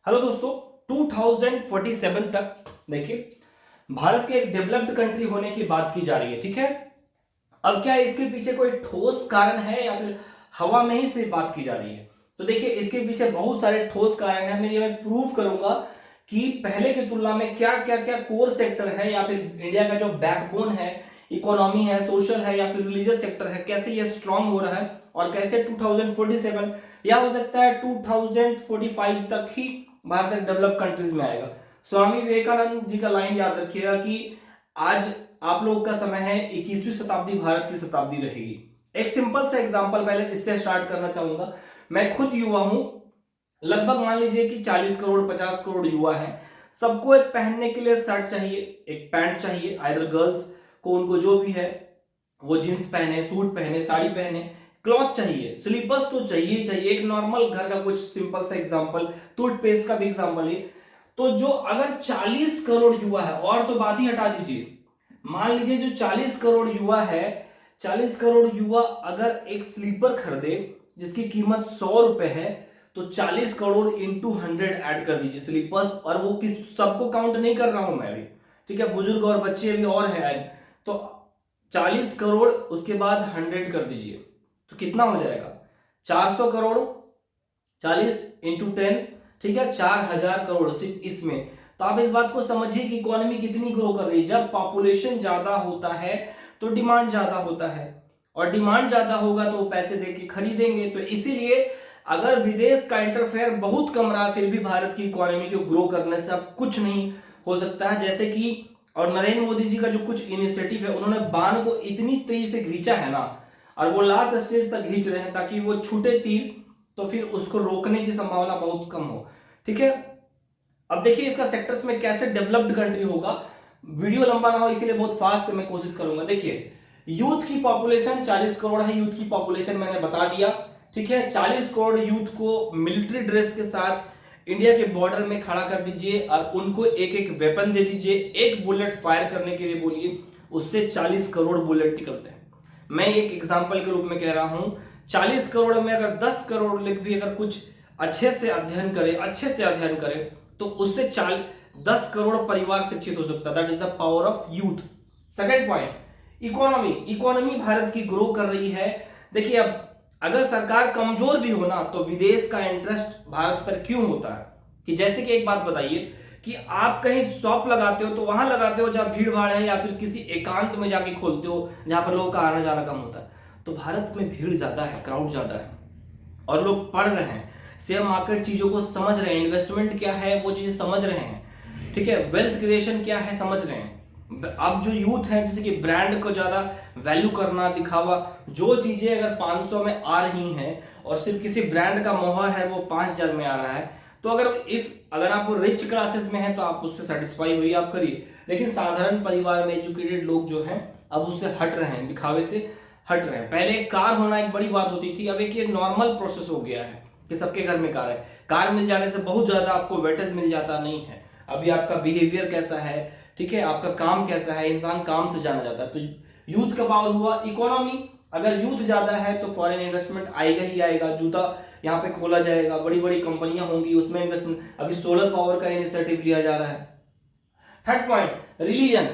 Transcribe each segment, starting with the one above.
Hello दोस्तों, 2047 तक देखिए भारत के एक डेवलप्ड कंट्री होने की बात की जा रही है। ठीक है, अब क्या इसके पीछे कोई ठोस कारण है या फिर हवा में ही सिर्फ बात की जा रही है? तो देखिए इसके पीछे बहुत सारे ठोस कारण हैं। मैं प्रूव करूंगा कि पहले की तुलना में क्या क्या क्या कोर सेक्टर है या फिर इंडिया का जो बैकबोन है, इकोनॉमी है, सोशल है या फिर रिलीजियस सेक्टर है, कैसे ये स्ट्रांग हो रहा है और कैसे 2047 या हो सकता है 2045 तक ही भारत एक डेवलप कंट्रीज में आएगा। स्वामी विवेकानंद जी का लाइन याद रखिएगा कि आज आप लोग का समय है, 21वीं शताब्दी भारत की शताब्दी रहेगी। एक सिंपल सा एग्जांपल पहले इससे स्टार्ट करना चाहूंगा। मैं खुद युवा हूं, लगभग मान लीजिए कि 40 करोड़ 50 करोड़ युवा हैं। सबको एक पहनने के लिए शर्ट चाहिए, एक पैंट चाहिए, आइदर गर्ल्स को उनको जो भी है वो जींस पहने, सूट पहने, साड़ी पहने, क्लॉथ चाहिए, स्लीपर्स तो चाहिए ही चाहिए। एक नॉर्मल घर का कुछ सिंपल सा एग्जांपल, टूथपेस्ट का भी एग्जांपल है। तो जो अगर 40 करोड़ युवा है, और तो बात ही हटा दीजिए, मान लीजिए जो 40 करोड़ युवा है, 40 करोड़ युवा अगर एक स्लीपर खरीदे जिसकी कीमत 100 रुपए है, तो 40 करोड़ इंटू 100 ऐड कर दीजिए स्लीपर्स। और वो किस सबको काउंट नहीं कर रहा हूं मैं भी, ठीक है, बुजुर्ग और बच्चे भी और हैं। तो 40 करोड़ उसके बाद 100 कर दीजिए तो कितना हो जाएगा? 400 करोड़। 40 इंटू 10, ठीक है, 4000 करोड़ सिर्फ इसमें। तो आप इस बात को समझिए कि इकोनॉमी कितनी ग्रो कर रही है। जब पॉपुलेशन ज्यादा होता है तो डिमांड ज्यादा होता है, और डिमांड ज्यादा होगा तो पैसे देके खरीदेंगे। तो इसीलिए अगर विदेश का इंटरफेयर बहुत कम रहा फिर भी भारत की इकोनॉमी को ग्रो करने से अब कुछ नहीं हो सकता है। जैसे कि और नरेंद्र मोदी जी का जो कुछ इनिशिएटिव है, उन्होंने बाण को इतनी तेजी से खींचा है ना, और वो लास्ट स्टेज तक खींच रहे हैं ताकि वो छूटे तीर तो फिर उसको रोकने की संभावना बहुत कम हो। ठीक है, अब देखिए इसका सेक्टर्स में कैसे डेवलप्ड कंट्री होगा। वीडियो लंबा ना हो इसीलिए बहुत फास्ट से मैं कोशिश करूंगा। देखिए यूथ की पॉपुलेशन 40 करोड़ है, यूथ की पॉपुलेशन मैंने बता दिया। ठीक है, 40 करोड़ यूथ को मिलिट्री ड्रेस के साथ इंडिया के बॉर्डर में खड़ा कर दीजिए और उनको एक एक वेपन दे दीजिए, एक बुलेट फायर करने के लिए बोलिए, उससे 40 करोड़ बुलेट निकलते हैं। मैं एक एग्जांपल के रूप में कह रहा हूं, 40 करोड़ में अगर 10 करोड़ लोग भी अगर कुछ अच्छे से अध्ययन करें तो उससे 10 करोड़ परिवार शिक्षित हो सकता है। That is the power of youth. Second point, economy Bharat की ग्रो कर रही है। देखिए अब अगर सरकार कमजोर भी हो ना तो विदेश का इंटरेस्ट भारत पर क्यों होता है? कि जैसे कि एक बात बताइए कि आप कहीं शॉप लगाते हो तो वहां लगाते हो जहां भीड़ भाड़ है या फिर किसी एकांत में जाके खोलते हो जहां पर लोगों का आना जाना कम होता है। तो भारत में भीड़ ज्यादा है, क्राउड ज्यादा है, और लोग पढ़ रहे हैं, शेयर मार्केट चीजों को समझ रहे हैं, इन्वेस्टमेंट क्या है वो चीजें समझ रहे हैं। ठीक है, वेल्थ क्रिएशन क्या है समझ रहे हैं। अब जो यूथ है जैसे कि ब्रांड को ज्यादा वैल्यू करना, दिखावा, जो चीजें अगर 500 में आ रही हैं और सिर्फ किसी ब्रांड का मोहर है वो 5000 में आ रहा है, तो अगर आप रिच क्लासेस में हैं तो आप उससे सेटिस्फाई हुई आप करिए। लेकिन साधारण परिवार में एजुकेटेड लोग जो हैं अब उससे हट रहे हैं, दिखावे से हट रहे हैं। पहले कार होना एक बड़ी बात होती थी, अब एक ये नॉर्मल प्रोसेस हो गया है कि सबके घर में कार है। कार मिल जाने से बहुत ज्यादा आपको वेटेज मिल जाता नहीं है, अभी आपका बिहेवियर कैसा है, ठीक है, आपका काम कैसा है, इंसान काम से जाना जाता है। तो यूथ का पावर हुआ। इकोनॉमी, अगर यूथ ज्यादा है तो फॉरेन इन्वेस्टमेंट आएगा ही आएगा। जूता यहाँ पे खोला जाएगा, बड़ी बड़ी कंपनियां होंगी, उसमें इन्वेस्टमेंट। अभी सोलर पावर का इनिशिएटिव लिया जा रहा है। Third point, religion.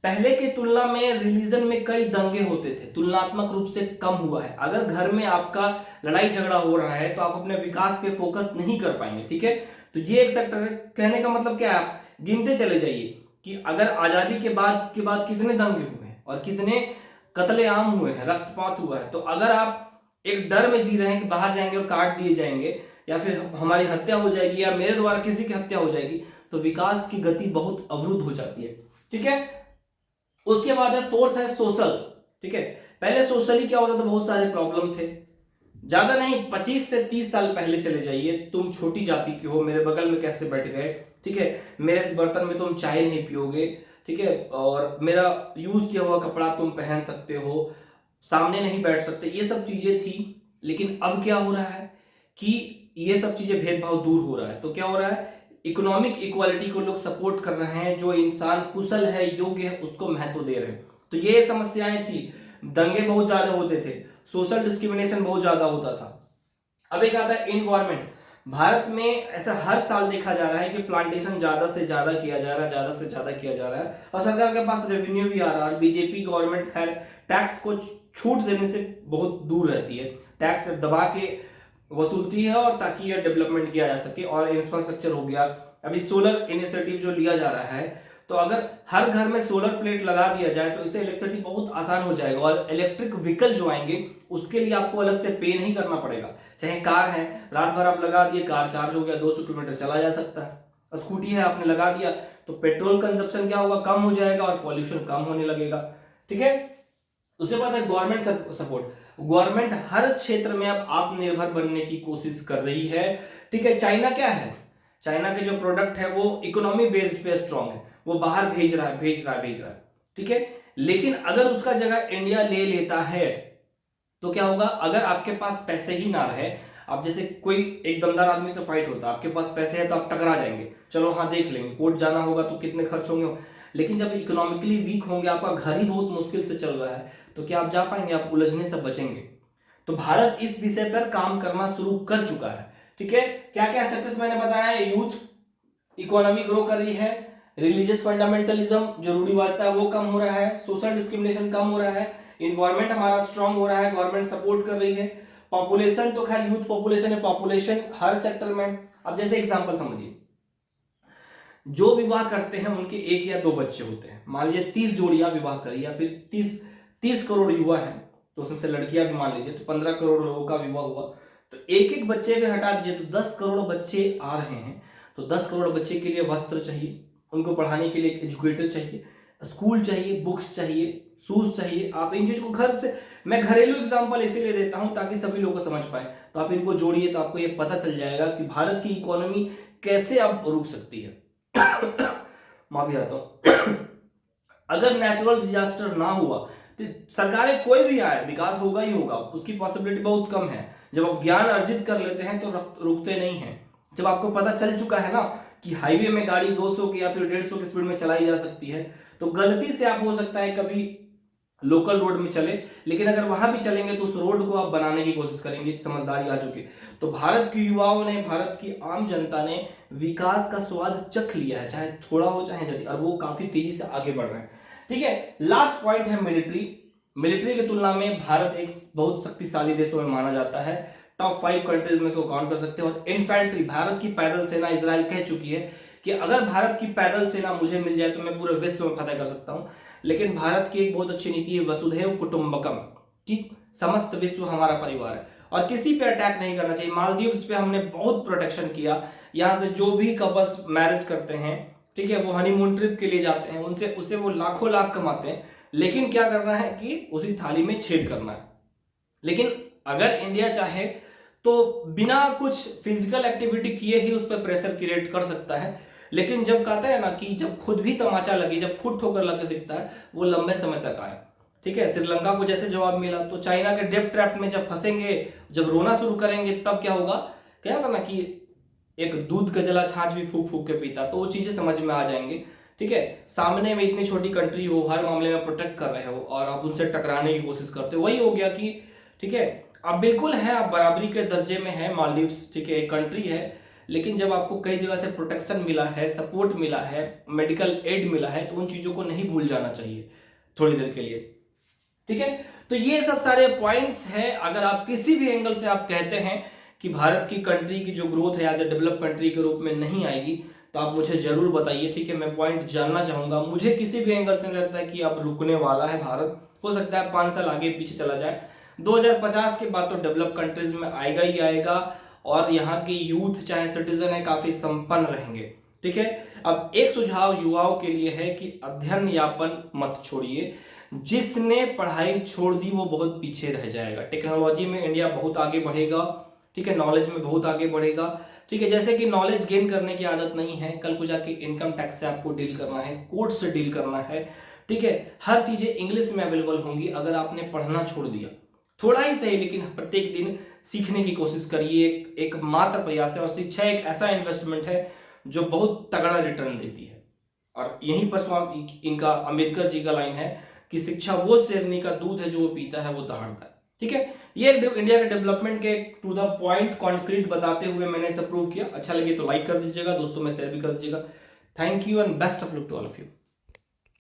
पहले की तुलना में रिलीजन में कई दंगे होते थे, तुलनात्मक रूप से कम हुआ है। अगर घर में आपका लड़ाई झगड़ा हो रहा है तो आप अपने विकास पे फोकस नहीं कर पाएंगे। ठीक है, तो ये एक सेक्टर है। कहने का मतलब क्या है, आप गिनते चले जाइए कि अगर आजादी के बाद कितने दंगे हुए हैं और कितने कत्लेआम हुए हैं, रक्तपात हुआ है। तो अगर आप एक डर में जी रहे हैं कि बाहर जाएंगे और काट दिए जाएंगे या फिर हमारी हत्या हो जाएगी या मेरे द्वारा किसी की हत्या हो जाएगी, तो विकास की गति बहुत अवरुद्ध हो जाती है। ठीक है, उसके बाद है फोर्थ है सोशल। ठीक है, पहले सोशली क्या होता था, बहुत सारे प्रॉब्लम थे। ज्यादा नहीं, 25 से 30 साल पहले चले जाइए, तुम छोटी जाति के हो, मेरे बगल में कैसे बैठ गए, ठीक है, मेरे इस बर्तन में तुम चाय नहीं पियोगे, ठीक है, और मेरा यूज किया हुआ कपड़ा तुम पहन सकते हो, सामने नहीं बैठ सकते, ये सब चीजें थी। लेकिन अब क्या हो रहा है कि ये सब चीजें भेदभाव दूर हो रहा है। तो क्या हो रहा है, इकोनॉमिक इक्वालिटी को लोग सपोर्ट कर रहे हैं, जो इंसान कुशल है, योग्य है, उसको महत्व दे रहे हैं। तो ये समस्याएं थी, दंगे बहुत ज्यादा होते थे, सोशल डिस्क्रिमिनेशन बहुत ज्यादा होता था। अब एक आता है इन्वायरमेंट। भारत में ऐसा हर साल देखा जा रहा है कि प्लांटेशन ज्यादा से ज्यादा किया जा रहा है, ज्यादा से ज्यादा किया जा रहा है, और सरकार के पास रेवेन्यू भी आ रहा है। और बीजेपी गवर्नमेंट खैर टैक्स को छूट देने से बहुत दूर रहती है, टैक्स दबा के वसूलती है, और ताकि यह डेवलपमेंट किया जा सके। और इंफ्रास्ट्रक्चर हो गया, अभी सोलर इनिशिएटिव जो लिया जा रहा है, तो अगर हर घर में सोलर प्लेट लगा दिया जाए तो इससे इलेक्ट्रिसिटी बहुत आसान हो जाएगा। और इलेक्ट्रिक व्हीकल जो आएंगे उसके लिए आपको अलग से पे नहीं करना पड़ेगा। चाहे कार है, रात भर आप लगा दिए, कार चार्ज हो गया, 200 किलोमीटर चला जा सकता है। स्कूटी है, आपने लगा दिया तो पेट्रोल कंजप्शन क्या होगा, कम हो जाएगा और पॉल्यूशन कम होने लगेगा। ठीक है, उसके बाद है गवर्नमेंट सपोर्ट। गवर्नमेंट हर क्षेत्र में अब आत्मनिर्भर बनने की कोशिश कर रही है। ठीक है, चाइना क्या है, चाइना के जो प्रोडक्ट है वो इकोनॉमी बेस्ड पे स्ट्रांग है, वो बाहर भेज रहा है। ठीक है, लेकिन अगर उसका जगह इंडिया ले लेता है तो क्या होगा, अगर आपके पास पैसे ही ना रहे, आप जैसे कोई एक दमदार आदमी से फाइट होता है, आपके पास पैसे है तो आप टकरा जाएंगे, चलो हाँ देख लेंगे, कोर्ट जाना होगा तो कितने खर्च होंगे। लेकिन जब इकोनॉमिकली वीक होंगे, आपका घर ही बहुत मुश्किल से चल रहा है, तो क्या आप जा पाएंगे, आप उलझने से बचेंगे। तो भारत इस विषय पर काम करना शुरू कर चुका है। ठीक है, क्या क्या सेक्टर्स मैंने बताया है, यूथ इकोनॉमी ग्रो कर रही है, रिलीजियस फंडामेंटलिज्म जो रूढ़िवादिता है वो कम हो रहा है, सोशल डिस्क्रिमिनेशन कम हो रहा है, इन्वायरमेंट हमारा स्ट्रांग हो रहा है, गवर्नमेंट सपोर्ट कर रही है, पॉपुलेशन तो खैर यूथ पॉपुलेशन है, पॉपुलेशन हर सेक्टर में। अब जैसे एग्जांपल समझिए, जो विवाह करते हैं उनके 1 या 2 बच्चे होते हैं, मान लीजिए 30 जोड़ियां विवाह करी, या फिर 30 करोड़ युवा हैं, तो उसमें से लड़कियां भी मान लीजिए, तो 15 करोड़ लोगों का विवाह हुआ, तो एक बच्चे भी हटा दीजिए तो 10 करोड़ बच्चे आ रहे हैं। तो 10 करोड़ बच्चे के लिए वस्त्र चाहिए, उनको पढ़ाने के लिए एक एजुकेटर चाहिए, स्कूल चाहिए, बुक्स चाहिए, शूज चाहिए। आप इन चीज को घर से, मैं घरेलू एग्जांपल इसीलिए देता हूं ताकि सभी लोग को समझ पाए, तो आप इनको जोड़िए तो आपको ये पता चल जाएगा कि भारत की इकोनॉमी कैसे अब रुक सकती है। माफी आता हूं। अगर नेचुरल डिजास्टर ना हुआ तो सरकारें कोई भी आए, विकास होगा ही होगा, उसकी पॉसिबिलिटी बहुत कम है। जब आप ज्ञान अर्जित कर लेते हैं तो रुकते नहीं हैं। जब आपको पता चल चुका है ना कि हाईवे में गाड़ी 200 की या फिर 150 की स्पीड में चलाई जा सकती है, तो गलती से आप हो सकता है कभी लोकल रोड में चले, लेकिन अगर वहां भी चलेंगे तो उस रोड को आप बनाने की कोशिश करेंगे, समझदारी आ चुकी। तो भारत के युवाओं ने, भारत की आम जनता ने विकास का स्वाद चख लिया है, चाहे थोड़ा हो चाहे जल्दी, और वो काफी तेजी से आगे बढ़ रहे हैं। ठीक है, लास्ट पॉइंट है मिलिट्री। मिलिट्री की तुलना में भारत एक बहुत शक्तिशाली देशों में माना जाता है, टॉप 5 कंट्रीज में इसको काउंट कर सकते हो। और इन्फेंट्री, भारत की पैदल सेना, इजराइल कह चुकी है कि अगर भारत की पैदल सेना मुझे मिल जाए तो मैं पूरे विश्व में फतह कर सकता हूं। लेकिन भारत की एक बहुत अच्छी नीति है वसुधैव कुटुंबकम, कि समस्त विश्व हमारा परिवार है, और किसी पे अटैक नहीं करना चाहिए। मालदीव्स पे हमने बहुत प्रोटेक्शन किया, यहाँ से जो भी कपल्स मैरिज करते हैं, ठीक है, वो हनीमून ट्रिप के लिए जाते हैं, उनसे उससे वो लाखों लाख कमाते हैं, लेकिन क्या करना है कि उसी थाली में छेद करना है। लेकिन अगर इंडिया चाहे तो बिना कुछ फिजिकल एक्टिविटी किए ही उस पर प्रेशर क्रिएट कर सकता है। लेकिन जब कहते हैं ना कि जब खुद भी तमाचा लगे, जब खुद ठोकर लगे सीखता है, वो लंबे समय तक आए। ठीक है, श्रीलंका को जैसे जवाब मिला, तो चाइना के डेब्ट ट्रैप में जब फंसेंगे, जब रोना शुरू करेंगे, तब क्या होगा, क्या था ना कि एक दूध का जला छाछ भी फूक फूक के पीता, तो वो चीजें समझ में आ जाएंगे। ठीक है, सामने में इतनी छोटी कंट्री हो, हर मामले में प्रोटेक्ट कर रहे हो, और आप उनसे टकराने की कोशिश करते हो, वही हो गया कि ठीक है, आप बिल्कुल है, आप बराबरी के दर्जे में है मालदीव्स, ठीक है, एक कंट्री है, लेकिन जब आपको कई जगह से प्रोटेक्शन मिला है, सपोर्ट मिला है, मेडिकल एड मिला है, तो उन चीजों को नहीं भूल जाना चाहिए थोड़ी देर के लिए। ठीक है, तो ये सब सारे पॉइंट्स हैं। अगर आप किसी भी एंगल से आप कहते हैं कि भारत की कंट्री की जो ग्रोथ है एज ए डेवलप कंट्री के रूप में नहीं आएगी, तो आप मुझे जरूर बताइए। ठीक है, मैं पॉइंट जानना चाहूंगा। मुझे किसी भी एंगल से लगता है कि अब रुकने वाला है भारत, हो सकता है 5 साल आगे पीछे चला जाए। 2050 के बाद तो डेवलप कंट्रीज में आएगा ही आएगा, और यहाँ के यूथ चाहे सिटीजन है काफी संपन्न रहेंगे। ठीक है, अब एक सुझाव युवाओं के लिए है कि अध्ययन यापन मत छोड़िए। जिसने पढ़ाई छोड़ दी वो बहुत पीछे रह जाएगा। टेक्नोलॉजी में इंडिया बहुत आगे बढ़ेगा, ठीक है, नॉलेज में बहुत आगे बढ़ेगा। ठीक है, जैसे कि नॉलेज गेन करने की आदत नहीं है, कल को जाके इनकम टैक्स से आपको डील करना है, कोर्ट से डील करना है। ठीक है, हर चीजें इंग्लिश में अवेलेबल होंगी अगर आपने पढ़ना छोड़ दिया। थोड़ा ही सही, लेकिन प्रत्येक दिन सीखने की कोशिश करिए। एक मात्र प्रयास है, और शिक्षा एक ऐसा इन्वेस्टमेंट है जो बहुत तगड़ा रिटर्न देती है। और यहीं पर स्वामी इनका, अंबेडकर जी का लाइन है कि शिक्षा वो शेरनी का दूध है जो वो पीता है वो दहाड़ता है। ठीक है, ये इंडिया के डेवलपमेंट के टू द पॉइंट कॉन्क्रीट बताते हुए मैंने इसे प्रूव किया। अच्छा लगे तो लाइक कर दीजिएगा, दोस्तों में शेयर भी कर दीजिएगा। Thank you and best of luck to all of you.